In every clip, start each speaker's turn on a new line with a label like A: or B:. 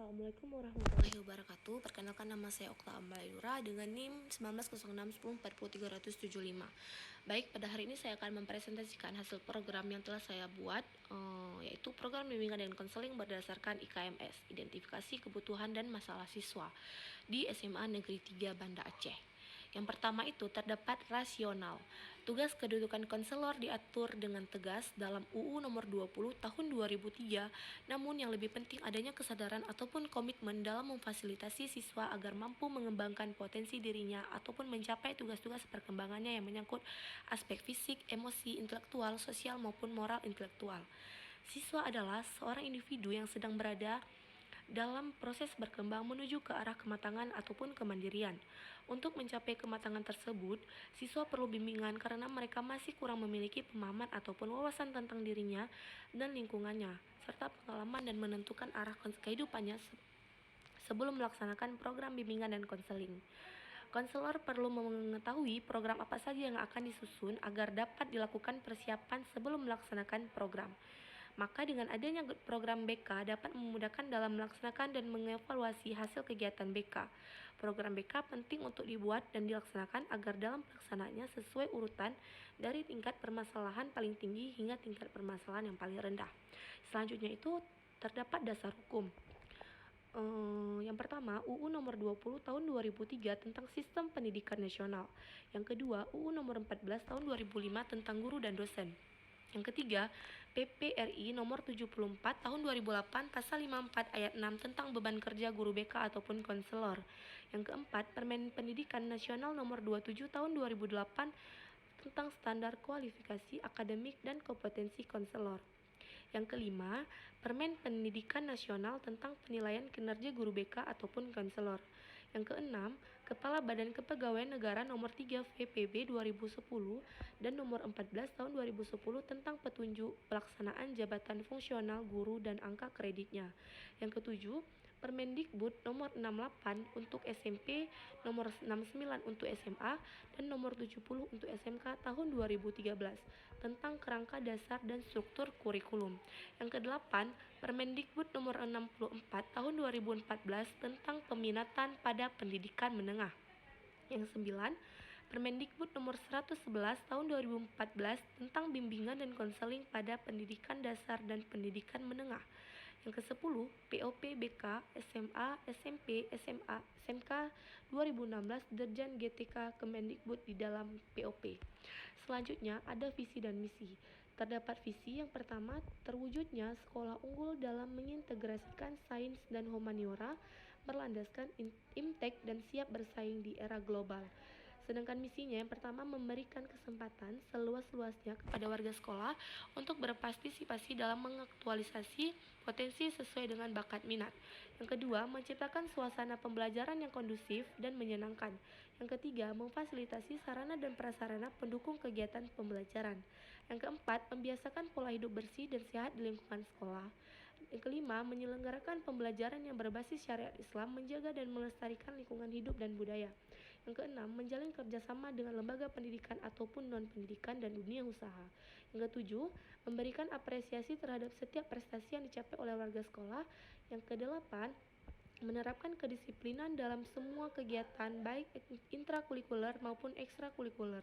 A: Assalamualaikum warahmatullahi wabarakatuh. Perkenalkan, nama saya Okta Ambalayura dengan NIM 190610400375. Baik, pada hari ini saya akan mempresentasikan hasil program yang telah saya buat, yaitu program bimbingan dan konseling berdasarkan IKMS, identifikasi kebutuhan dan masalah siswa di SMA Negeri 3 Banda Aceh. Yang pertama itu terdapat rasional. Tugas kedudukan konselor diatur dengan tegas dalam UU nomor 20 tahun 2003, namun yang lebih penting adanya kesadaran ataupun komitmen dalam memfasilitasi siswa agar mampu mengembangkan potensi dirinya ataupun mencapai tugas-tugas perkembangannya yang menyangkut aspek fisik, emosi, intelektual, sosial maupun moral intelektual. Siswa adalah seorang individu yang sedang berada dalam proses berkembang menuju ke arah kematangan ataupun kemandirian. Untuk mencapai kematangan tersebut, siswa perlu bimbingan karena mereka masih kurang memiliki pemahaman ataupun wawasan tentang dirinya dan lingkungannya, serta pengalaman dan menentukan arah kehidupannya sebelum melaksanakan program bimbingan dan konseling. Konselor perlu mengetahui program apa saja yang akan disusun agar dapat dilakukan persiapan sebelum melaksanakan program. Maka dengan adanya program BK dapat memudahkan dalam melaksanakan dan mengevaluasi hasil kegiatan BK. Program BK penting untuk dibuat dan dilaksanakan agar dalam pelaksanaannya sesuai urutan dari tingkat permasalahan paling tinggi hingga tingkat permasalahan yang paling rendah. Selanjutnya itu terdapat dasar hukum. Yang pertama, UU nomor 20 tahun 2003 tentang Sistem Pendidikan Nasional. Yang kedua, UU nomor 14 tahun 2005 tentang guru dan dosen. Yang ketiga, PP RI nomor 74 tahun 2008 pasal 54 ayat 6 tentang beban kerja guru BK ataupun konselor. Yang keempat, Permen Pendidikan Nasional nomor 27 tahun 2008 tentang standar kualifikasi akademik dan kompetensi konselor. Yang kelima, Permen Pendidikan Nasional tentang penilaian kinerja guru BK ataupun konselor. Yang keenam, Kepala Badan Kepegawaian Negara nomor 3 VPB 2010 dan nomor 14 tahun 2010 tentang petunjuk pelaksanaan jabatan fungsional guru dan angka kreditnya. Yang ketujuh, Permendikbud nomor 68 untuk SMP, nomor 69 untuk SMA, dan nomor 70 untuk SMK tahun 2013 tentang kerangka dasar dan struktur kurikulum. Yang kedelapan, Permendikbud nomor 64 tahun 2014 tentang peminatan pada pendidikan menengah. Yang sembilan, Permendikbud nomor 111 tahun 2014 tentang bimbingan dan konseling pada pendidikan dasar dan pendidikan menengah. Yang ke-10, POP BK SMA, SMP, SMA, SMK 2016 Dirjen GTK Kemendikbud di dalam POP. Selanjutnya ada visi dan misi. Terdapat visi yang pertama, terwujudnya sekolah unggul dalam mengintegrasikan sains dan humaniora berlandaskan IMTEK dan siap bersaing di era global. Sedangkan misinya yang pertama, memberikan kesempatan seluas-luasnya kepada warga sekolah untuk berpartisipasi dalam mengaktualisasi potensi sesuai dengan bakat minat. Yang kedua, menciptakan suasana pembelajaran yang kondusif dan menyenangkan. Yang ketiga, memfasilitasi sarana dan prasarana pendukung kegiatan pembelajaran. Yang keempat, membiasakan pola hidup bersih dan sehat di lingkungan sekolah. Yang kelima, menyelenggarakan pembelajaran yang berbasis syariat Islam, menjaga dan melestarikan lingkungan hidup dan budaya. Yang keenam, menjalin kerjasama dengan lembaga pendidikan ataupun non-pendidikan dan dunia usaha. Yang ketujuh, memberikan apresiasi terhadap setiap prestasi yang dicapai oleh warga sekolah. Yang kedelapan, menerapkan kedisiplinan dalam semua kegiatan baik intrakurikuler maupun ekstrakurikuler.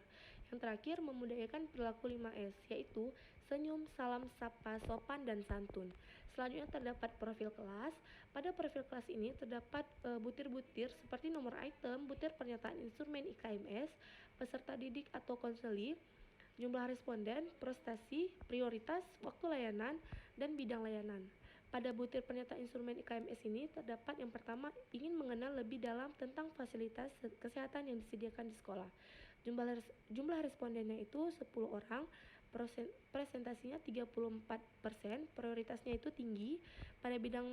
A: Yang terakhir, membudayakan perilaku 5S, yaitu senyum, salam, sapa, sopan, dan santun. Selanjutnya terdapat profil kelas. Pada profil kelas ini terdapat butir-butir seperti nomor item, butir pernyataan instrumen IKMS, peserta didik atau konseli, jumlah responden, prestasi, prioritas, waktu layanan, dan bidang layanan. Pada butir pernyataan instrumen IKMS ini terdapat yang pertama, ingin mengenal lebih dalam tentang fasilitas kesehatan yang disediakan di sekolah. Jumlah respondennya itu 10 orang, presentasinya 34%, prioritasnya itu tinggi. Pada bidang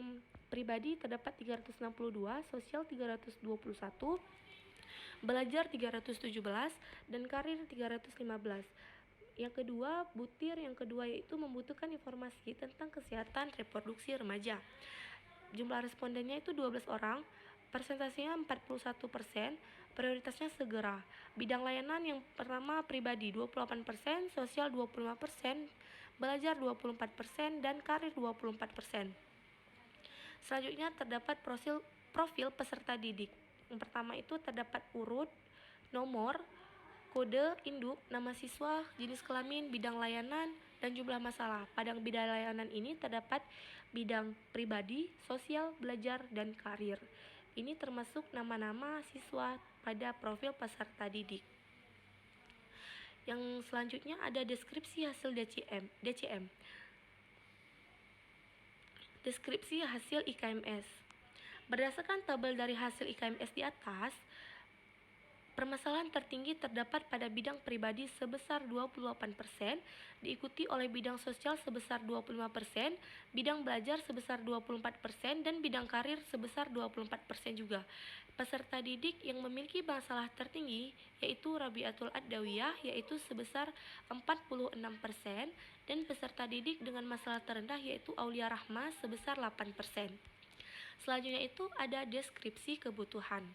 A: pribadi terdapat 362, sosial 321, belajar 317, dan karir 315. Yang kedua, butir yang kedua yaitu membutuhkan informasi tentang kesehatan reproduksi remaja. Jumlah respondennya itu 12 orang, presentasinya 41%, prioritasnya segera. Bidang layanan yang pertama pribadi 28%, sosial 25%, belajar 24%, dan karir 24%. Selanjutnya terdapat profil peserta didik. Yang pertama itu terdapat urut, nomor, kode induk, nama siswa, jenis kelamin, bidang layanan, dan jumlah masalah. Pada bidang layanan ini terdapat bidang pribadi, sosial, belajar, dan karir. Ini termasuk nama-nama siswa pada profil peserta didik. Yang selanjutnya ada deskripsi hasil DCM. Deskripsi hasil IKMS. Berdasarkan tabel dari hasil IKMS di atas, permasalahan tertinggi terdapat pada bidang pribadi sebesar 28%, diikuti oleh bidang sosial sebesar 25%, bidang belajar sebesar 24%, dan bidang karir sebesar 24% juga. Peserta didik yang memiliki masalah tertinggi yaitu Rabiatul Adawiyah yaitu sebesar 46%, dan peserta didik dengan masalah terendah yaitu Aulia Rahma sebesar 8%. Selanjutnya itu ada deskripsi kebutuhan.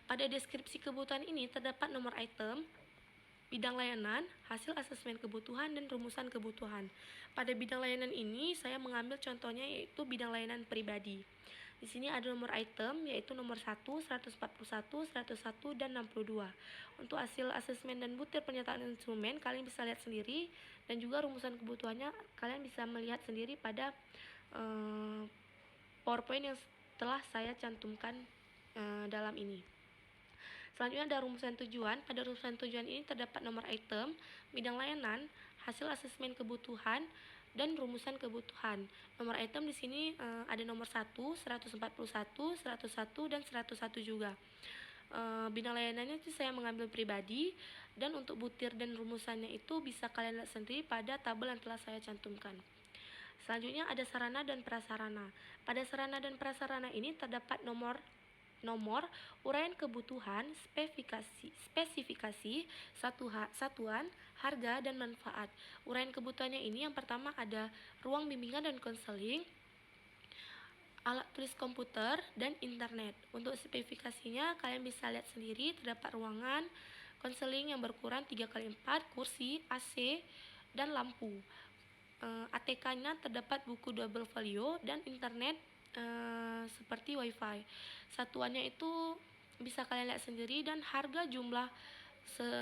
A: Pada deskripsi kebutuhan ini terdapat nomor item, bidang layanan, hasil asesmen kebutuhan, dan rumusan kebutuhan. Pada bidang layanan ini saya mengambil contohnya yaitu bidang layanan pribadi. Di sini ada nomor item yaitu nomor 1, 141, 101, dan 62. Untuk hasil asesmen dan butir pernyataan instrumen kalian bisa lihat sendiri, dan juga rumusan kebutuhannya kalian bisa melihat sendiri pada PowerPoint yang telah saya cantumkan dalam ini. Selanjutnya ada rumusan tujuan. Pada rumusan tujuan ini terdapat nomor item, bidang layanan, hasil asesmen kebutuhan, dan rumusan kebutuhan. Nomor item di sini ada nomor 1, 141, 101, dan 101 juga. Bidang layanannya itu saya mengambil pribadi, dan untuk butir dan rumusannya itu bisa kalian lihat sendiri pada tabel yang telah saya cantumkan. Selanjutnya ada sarana dan prasarana. Pada sarana dan prasarana ini terdapat nomor, uraian kebutuhan, spesifikasi, satuan, harga, dan manfaat. Uraian kebutuhannya ini yang pertama ada ruang bimbingan dan konseling, alat tulis komputer, dan internet. Untuk spesifikasinya kalian bisa lihat sendiri, terdapat ruangan, konseling yang berukuran 3x4, kursi, AC, dan lampu. ATK-nya terdapat buku double folio dan internet seperti wifi. Satuannya itu bisa kalian lihat sendiri, dan harga jumlah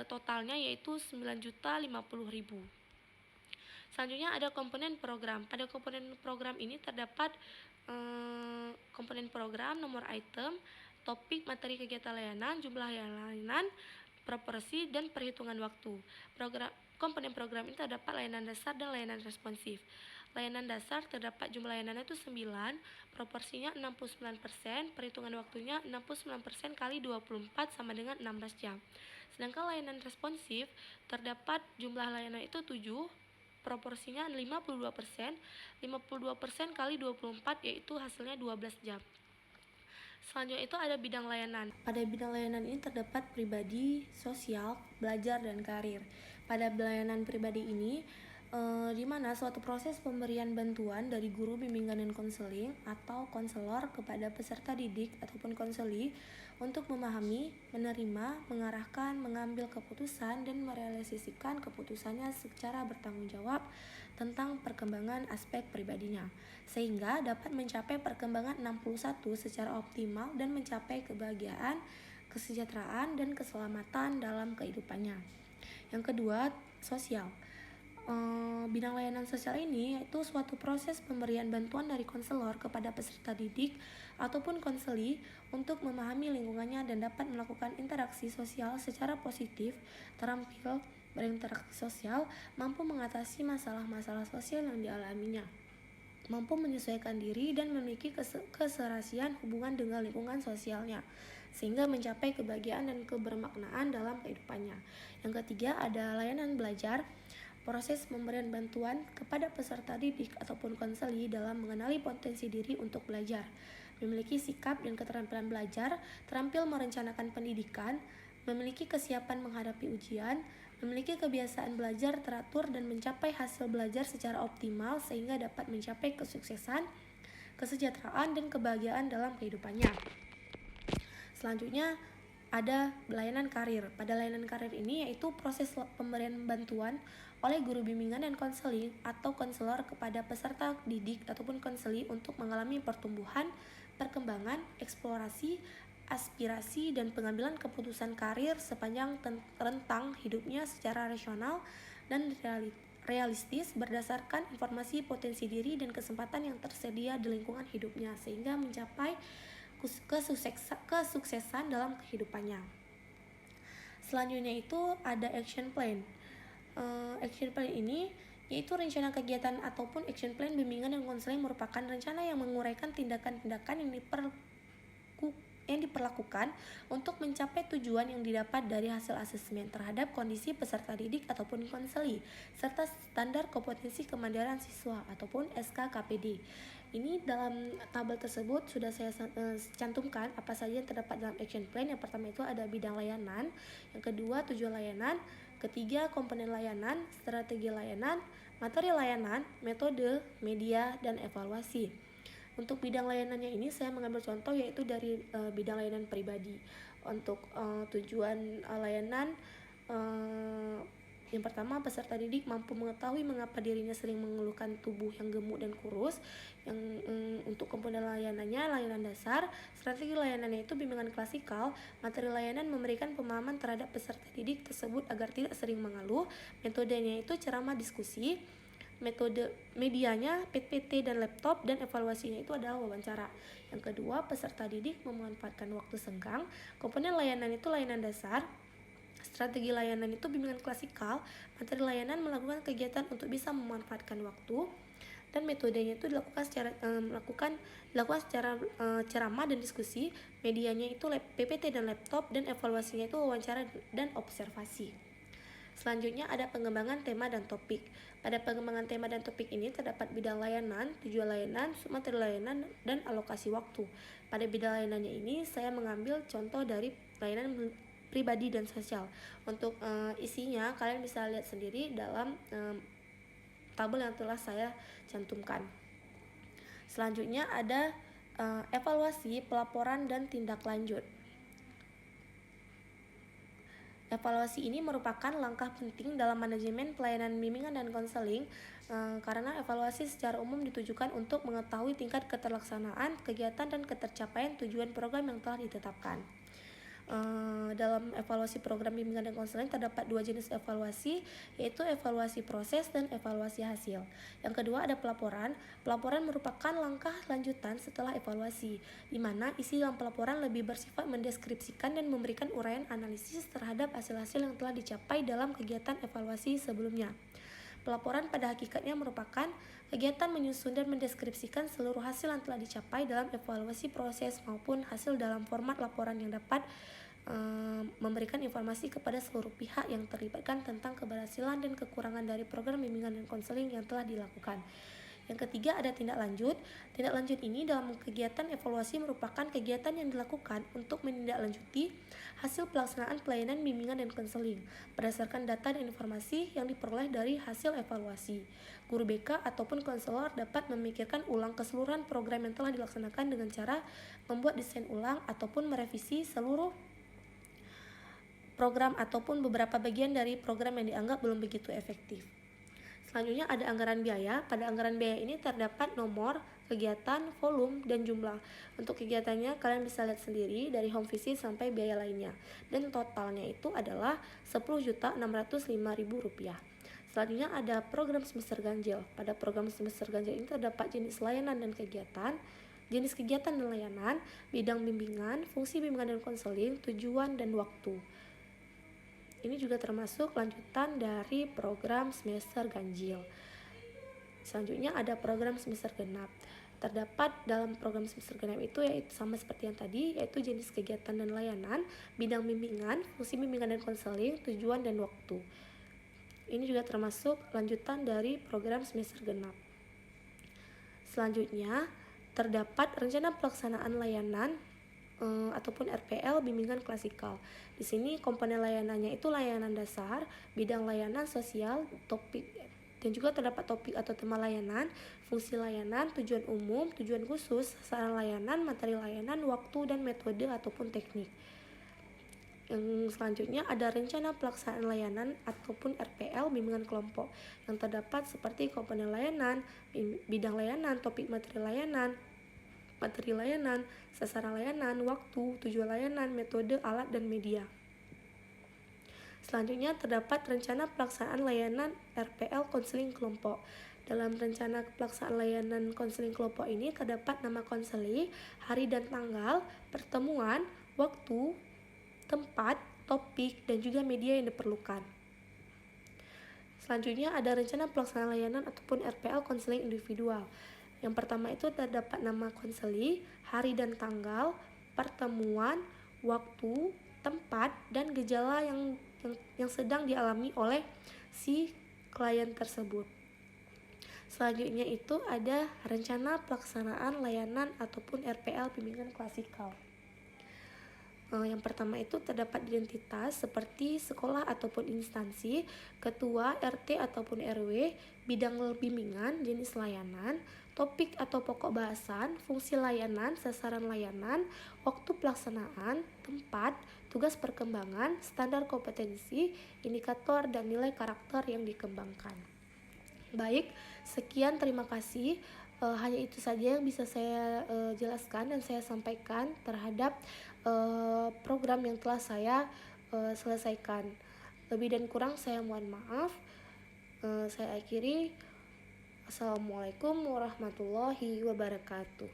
A: totalnya yaitu 9.050.000. Selanjutnya ada komponen program. Pada komponen program ini terdapat komponen program, nomor item, topik materi kegiatan layanan, jumlah layanan, proporsi, dan perhitungan waktu. Komponen program ini terdapat layanan dasar dan layanan responsif. Layanan dasar terdapat jumlah layanannya itu 9, proporsinya 69%, perhitungan waktunya 69% kali 24 sama dengan 16 jam. Sedangkan layanan responsif terdapat jumlah layanan itu 7, proporsinya 52%, 52% kali 24 yaitu hasilnya 12 jam. Selanjutnya itu ada bidang layanan. Pada bidang layanan ini terdapat pribadi, sosial, belajar, dan karir. Pada layanan pribadi ini di mana suatu proses pemberian bantuan dari guru bimbingan dan konseling atau konselor kepada peserta didik ataupun konseli untuk memahami, menerima, mengarahkan, mengambil keputusan, dan merealisasikan keputusannya secara bertanggung jawab tentang perkembangan aspek pribadinya, sehingga dapat mencapai perkembangan 61 secara optimal dan mencapai kebahagiaan, kesejahteraan, dan keselamatan dalam kehidupannya. Yang kedua, sosial. Bidang layanan sosial ini yaitu suatu proses pemberian bantuan dari konselor kepada peserta didik ataupun konseli untuk memahami lingkungannya dan dapat melakukan interaksi sosial secara positif, terampil berinteraksi sosial, mampu mengatasi masalah-masalah sosial yang dialaminya, mampu menyesuaikan diri dan memiliki keserasian hubungan dengan lingkungan sosialnya, sehingga mencapai kebahagiaan dan kebermaknaan dalam kehidupannya. Yang ketiga ada layanan belajar. Proses pemberian bantuan kepada peserta didik ataupun konseli dalam mengenali potensi diri untuk belajar, memiliki sikap dan keterampilan belajar, terampil merencanakan pendidikan, memiliki kesiapan menghadapi ujian, memiliki kebiasaan belajar teratur dan mencapai hasil belajar secara optimal sehingga dapat mencapai kesuksesan, kesejahteraan, dan kebahagiaan dalam kehidupannya. Selanjutnya ada layanan karir. Pada layanan karir ini yaitu proses pemberian bantuan oleh guru bimbingan dan konseling atau konselor kepada peserta didik ataupun konseli untuk mengalami pertumbuhan, perkembangan, eksplorasi, aspirasi, dan pengambilan keputusan karir sepanjang rentang hidupnya secara rasional dan realistis berdasarkan informasi potensi diri dan kesempatan yang tersedia di lingkungan hidupnya sehingga mencapai kesuksesan dalam kehidupannya. Selanjutnya itu ada action plan. Action plan ini yaitu rencana kegiatan ataupun action plan bimbingan dan konseling merupakan rencana yang menguraikan tindakan-tindakan yang diperlakukan untuk mencapai tujuan yang didapat dari hasil asesmen terhadap kondisi peserta didik ataupun konseli, serta standar kompetensi kemandirian siswa ataupun SKKPD. Ini dalam tabel tersebut sudah saya cantumkan apa saja yang terdapat dalam action plan. Yang pertama itu ada bidang layanan, yang kedua tujuan layanan, ketiga komponen layanan, strategi layanan, materi layanan, metode, media, dan evaluasi. Untuk bidang layanannya ini saya mengambil contoh yaitu dari bidang layanan pribadi. Untuk tujuan layanan, yang pertama, peserta didik mampu mengetahui mengapa dirinya sering mengeluhkan tubuh yang gemuk dan kurus. Yang untuk komponen layanannya, layanan dasar, strategi layanannya itu bimbingan klasikal. Materi layanan memberikan pemahaman terhadap peserta didik tersebut agar tidak sering mengeluh. Metodenya itu ceramah diskusi. Metode medianya PPT dan laptop, dan evaluasinya itu adalah wawancara. Yang kedua, peserta didik memanfaatkan waktu senggang. Komponen layanan itu layanan dasar. Strategi layanan itu bimbingan klasikal. Materi layanan melakukan kegiatan untuk bisa memanfaatkan waktu, dan metodenya itu dilakukan secara ceramah dan diskusi. Medianya itu PPT dan laptop, dan evaluasinya itu wawancara dan observasi. Selanjutnya ada pengembangan tema dan topik. Pada pengembangan tema dan topik ini terdapat bidang layanan, tujuan layanan, materi layanan, dan alokasi waktu. Pada bidang layanannya ini saya mengambil contoh dari layanan pribadi dan sosial. Untuk isinya kalian bisa lihat sendiri dalam tabel yang telah saya cantumkan. Selanjutnya ada evaluasi, pelaporan, dan tindak lanjut. Evaluasi ini merupakan langkah penting dalam manajemen pelayanan bimbingan dan konseling karena evaluasi secara umum ditujukan untuk mengetahui tingkat keterlaksanaan, kegiatan, dan ketercapaian tujuan program yang telah ditetapkan. Dalam evaluasi program bimbingan dan konseling terdapat dua jenis evaluasi, yaitu evaluasi proses dan evaluasi hasil. Yang kedua ada pelaporan. Pelaporan merupakan langkah lanjutan setelah evaluasi, di mana isi dalam pelaporan lebih bersifat mendeskripsikan dan memberikan uraian analisis terhadap hasil-hasil yang telah dicapai dalam kegiatan evaluasi sebelumnya. Pelaporan pada hakikatnya merupakan kegiatan menyusun dan mendeskripsikan seluruh hasil yang telah dicapai dalam evaluasi proses maupun hasil dalam format laporan yang dapat memberikan informasi kepada seluruh pihak yang terlibatkan tentang keberhasilan dan kekurangan dari program bimbingan dan konseling yang telah dilakukan. Yang ketiga ada tindak lanjut. Tindak lanjut ini dalam kegiatan evaluasi merupakan kegiatan yang dilakukan untuk menindaklanjuti hasil pelaksanaan pelayanan bimbingan dan konseling berdasarkan data dan informasi yang diperoleh dari hasil evaluasi. Guru BK ataupun konselor dapat memikirkan ulang keseluruhan program yang telah dilaksanakan dengan cara membuat desain ulang ataupun merevisi seluruh program ataupun beberapa bagian dari program yang dianggap belum begitu efektif. Selanjutnya ada anggaran biaya. Pada anggaran biaya ini terdapat nomor, kegiatan, volume, dan jumlah. Untuk kegiatannya kalian bisa lihat sendiri dari home visit sampai biaya lainnya. Dan totalnya itu adalah Rp10.605.000. Selanjutnya ada program semester ganjil. Pada program semester ganjil ini terdapat jenis layanan dan kegiatan, jenis kegiatan dan layanan, bidang bimbingan, fungsi bimbingan dan konseling, tujuan, dan waktu. Ini juga termasuk lanjutan dari program semester ganjil. Selanjutnya ada program semester genap. Terdapat dalam program semester genap itu yaitu sama seperti yang tadi, yaitu jenis kegiatan dan layanan, bidang bimbingan, fungsi bimbingan dan konseling, tujuan, dan waktu. Ini juga termasuk lanjutan dari program semester genap. Selanjutnya terdapat rencana pelaksanaan layanan ataupun RPL bimbingan klasikal. Di sini komponen layanannya itu layanan dasar, bidang layanan sosial, topik, dan juga terdapat topik atau tema layanan, fungsi layanan, tujuan umum, tujuan khusus, sasaran layanan, materi layanan, waktu, dan metode ataupun teknik. Yang selanjutnya ada rencana pelaksanaan layanan ataupun RPL bimbingan kelompok yang terdapat seperti komponen layanan, bidang layanan, topik materi layanan, sasaran layanan, waktu, tujuan layanan, metode, alat, dan media. Selanjutnya terdapat rencana pelaksanaan layanan RPL konseling kelompok. Dalam rencana pelaksanaan layanan konseling kelompok ini terdapat nama konseling, hari dan tanggal, pertemuan, waktu, tempat, topik, dan juga media yang diperlukan. Selanjutnya ada rencana pelaksanaan layanan ataupun RPL konseling individual. Yang pertama itu terdapat nama konseling, hari dan tanggal, pertemuan, waktu, tempat, dan gejala yang sedang dialami oleh si klien tersebut. Selanjutnya itu ada rencana pelaksanaan layanan ataupun RPL bimbingan klasikal. Yang pertama itu terdapat identitas seperti sekolah ataupun instansi, ketua, RT ataupun RW, bidang bimbingan, jenis layanan, topik atau pokok bahasan, fungsi layanan, sasaran layanan, waktu pelaksanaan, tempat, tugas perkembangan, standar kompetensi, indikator, dan nilai karakter yang dikembangkan. Baik, sekian, terima kasih. Hanya itu saja yang bisa saya jelaskan dan saya sampaikan terhadap program yang telah saya selesaikan. Lebih dan kurang saya mohon maaf. Saya akhiri. Assalamualaikum warahmatullahi wabarakatuh.